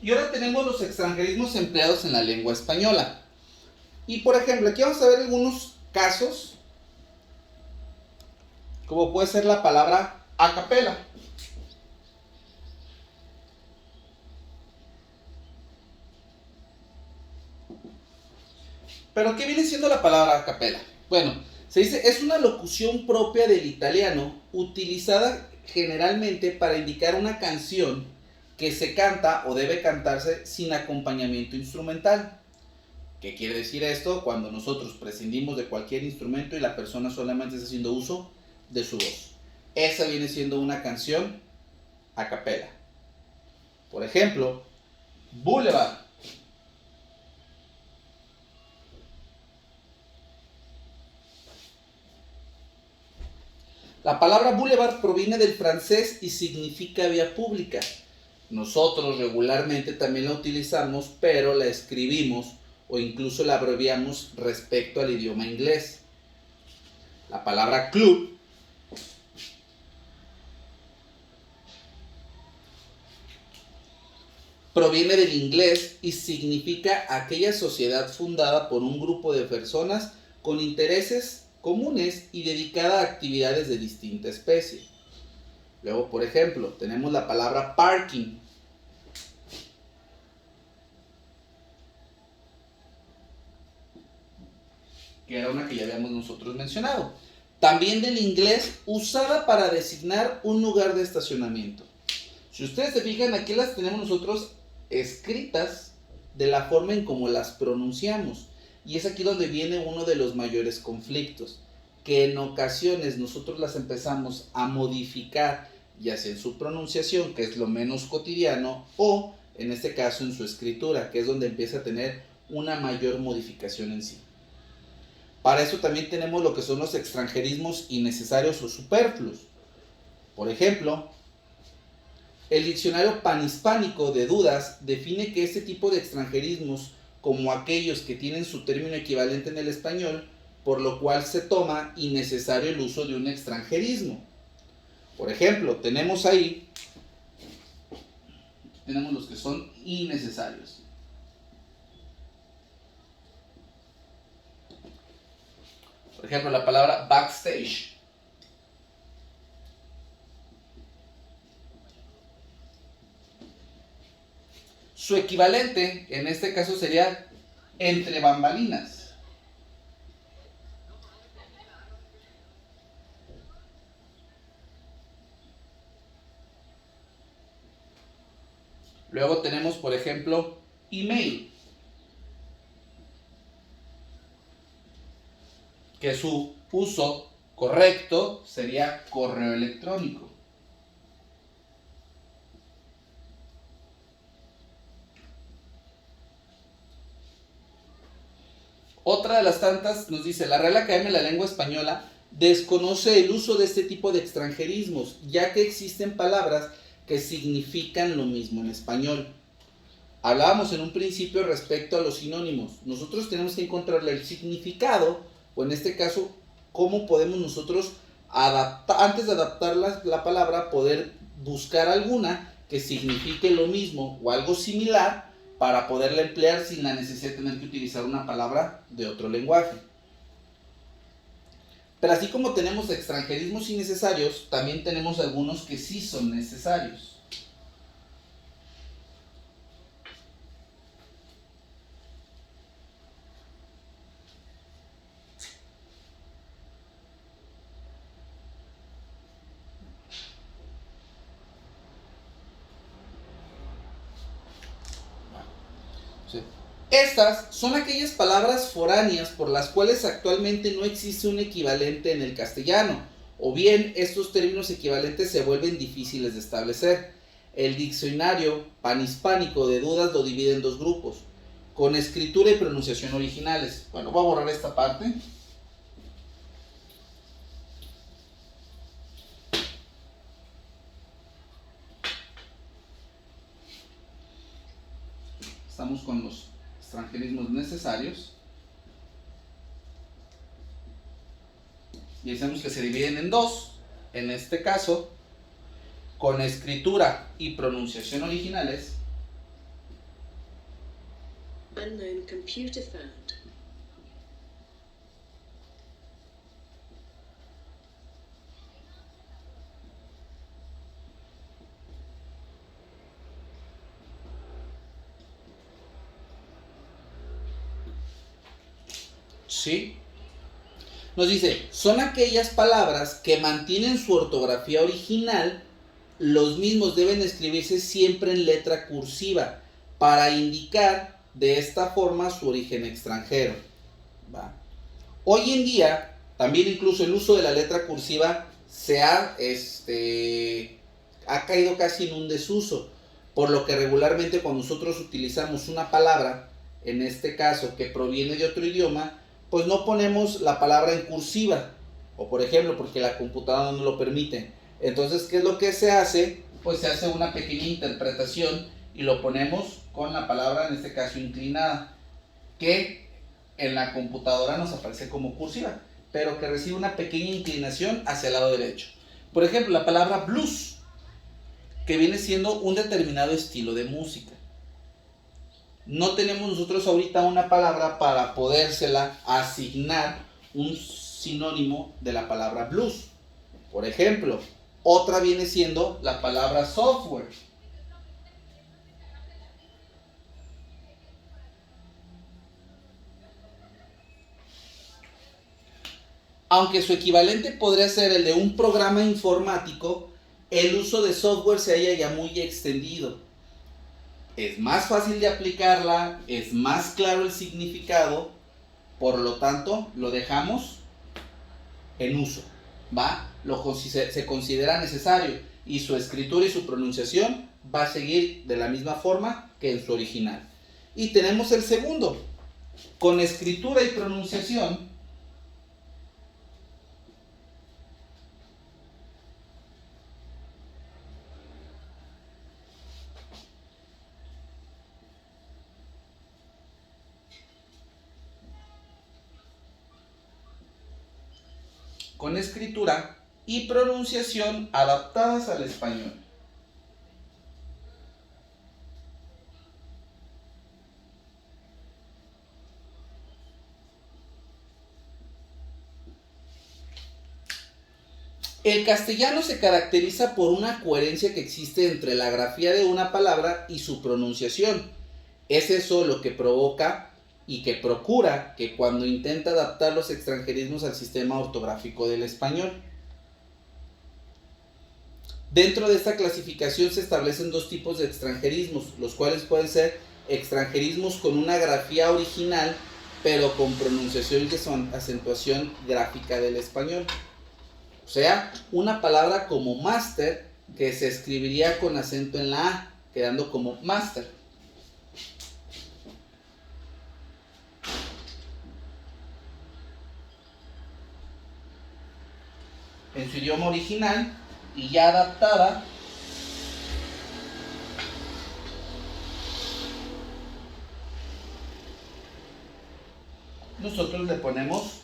Y ahora tenemos los extranjerismos empleados en la lengua española. Y por ejemplo, aquí vamos a ver algunos casos, como puede ser la palabra a capela. ¿Pero qué viene siendo la palabra a capela? Bueno, se dice, es una locución propia del italiano, utilizada generalmente para indicar una canción que se canta o debe cantarse sin acompañamiento instrumental. ¿Qué quiere decir esto? Cuando nosotros prescindimos de cualquier instrumento y la persona solamente está haciendo uso de su voz. Esa viene siendo una canción a capela. Por ejemplo, Boulevard. La palabra boulevard proviene del francés y significa vía pública. Nosotros regularmente también la utilizamos, pero la escribimos o incluso la abreviamos respecto al idioma inglés. La palabra club proviene del inglés y significa aquella sociedad fundada por un grupo de personas con intereses comunes y dedicada a actividades de distinta especie. Luego, por ejemplo, tenemos la palabra parking. Que era una que ya habíamos nosotros mencionado. También del inglés, usada para designar un lugar de estacionamiento. Si ustedes se fijan, aquí las tenemos nosotros escritas de la forma en cómo las pronunciamos. Y es aquí donde viene uno de los mayores conflictos, que en ocasiones nosotros las empezamos a modificar, ya sea en su pronunciación, que es lo menos cotidiano, o en este caso en su escritura, que es donde empieza a tener una mayor modificación en sí. Para eso también tenemos lo que son los extranjerismos innecesarios o superfluos. Por ejemplo, el diccionario panhispánico de Dudas define que este tipo de extranjerismos como aquellos que tienen su término equivalente en el español, por lo cual se toma innecesario el uso de un extranjerismo. Por ejemplo, tenemos los que son innecesarios. Por ejemplo, la palabra backstage. Su equivalente en este caso sería entre bambalinas. Luego tenemos, por ejemplo, email, que su uso correcto sería correo electrónico. Otra de las tantas nos dice, la Real Academia de la Lengua Española desconoce el uso de este tipo de extranjerismos, ya que existen palabras que significan lo mismo en español. Hablábamos en un principio respecto a los sinónimos. Nosotros tenemos que encontrarle el significado, o en este caso, cómo podemos nosotros antes de adaptar la palabra, poder buscar alguna que signifique lo mismo o algo similar para poderla emplear sin la necesidad de tener que utilizar una palabra de otro lenguaje. Pero así como tenemos extranjerismos innecesarios, también tenemos algunos que sí son necesarios. Estas son aquellas palabras foráneas por las cuales actualmente no existe un equivalente en el castellano, o bien estos términos equivalentes se vuelven difíciles de establecer. El diccionario panhispánico de Dudas lo divide en dos grupos, con escritura y pronunciación originales. Bueno, voy a borrar esta parte. Estamos con los extranjerismos necesarios. Y decimos que se dividen en dos. En este caso, con escritura y pronunciación originales. Unknown computer found. ¿Sí? Nos dice, son aquellas palabras que mantienen su ortografía original, los mismos deben escribirse siempre en letra cursiva para indicar de esta forma su origen extranjero. ¿Va? Hoy en día, también incluso el uso de la letra cursiva ha caído casi en un desuso, por lo que regularmente cuando nosotros utilizamos una palabra, en este caso que proviene de otro idioma, pues no ponemos la palabra en cursiva, o por ejemplo, porque la computadora no lo permite. Entonces, ¿qué es lo que se hace? Pues se hace una pequeña interpretación y lo ponemos con la palabra, en este caso, inclinada, que en la computadora nos aparece como cursiva, pero que recibe una pequeña inclinación hacia el lado derecho. Por ejemplo, la palabra blues, que viene siendo un determinado estilo de música. No tenemos nosotros ahorita una palabra para podérsela asignar un sinónimo de la palabra blues. Por ejemplo, otra viene siendo la palabra software. Aunque su equivalente podría ser el de un programa informático, el uso de software se halla ya muy extendido. Es más fácil de aplicarla, es más claro el significado, por lo tanto lo dejamos en uso, ¿va? Se considera necesario y su escritura y su pronunciación va a seguir de la misma forma que en su original. Y tenemos el segundo, con escritura y pronunciación. Con escritura y pronunciación adaptadas al español. El castellano se caracteriza por una coherencia que existe entre la grafía de una palabra y su pronunciación. Es eso lo que provoca y que procura que cuando intenta adaptar los extranjerismos al sistema ortográfico del español. Dentro de esta clasificación se establecen dos tipos de extranjerismos, los cuales pueden ser extranjerismos con una grafía original, pero con pronunciación y acentuación gráfica del español. O sea, una palabra como máster que se escribiría con acento en la A, quedando como máster. En su idioma original y ya adaptada nosotros le ponemos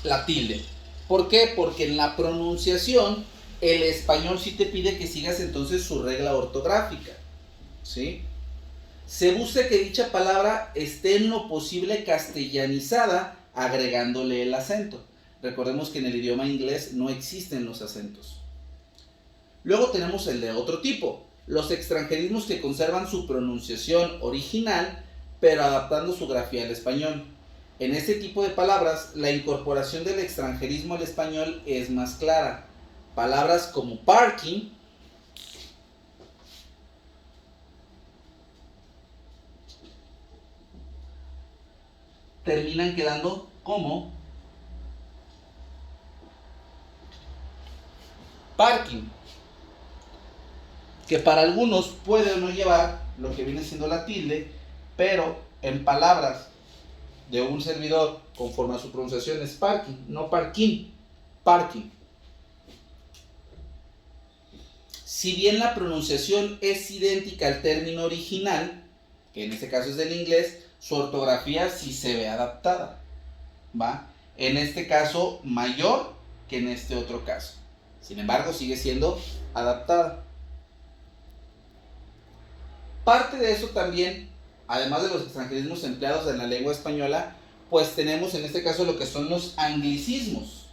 la tilde. ¿Por qué? Porque en la pronunciación el español sí te pide que sigas entonces su regla ortográfica, ¿sí? Se busca que dicha palabra esté en lo posible castellanizada agregándole el acento. Recordemos que en el idioma inglés no existen los acentos. Luego tenemos el de otro tipo, los extranjerismos que conservan su pronunciación original, pero adaptando su grafía al español. En este tipo de palabras, la incorporación del extranjerismo al español es más clara. Palabras como parking, terminan quedando como parking, que para algunos puede o no llevar lo que viene siendo la tilde, pero en palabras de un servidor conforme a su pronunciación es parking, no parking, parking. Si bien la pronunciación es idéntica al término original, que en este caso es del inglés, su ortografía sí se ve adaptada, ¿va? En este caso mayor que en este otro caso. Sin embargo, sigue siendo adaptada. Parte de eso también, además de los extranjerismos empleados en la lengua española, pues tenemos en este caso lo que son los anglicismos.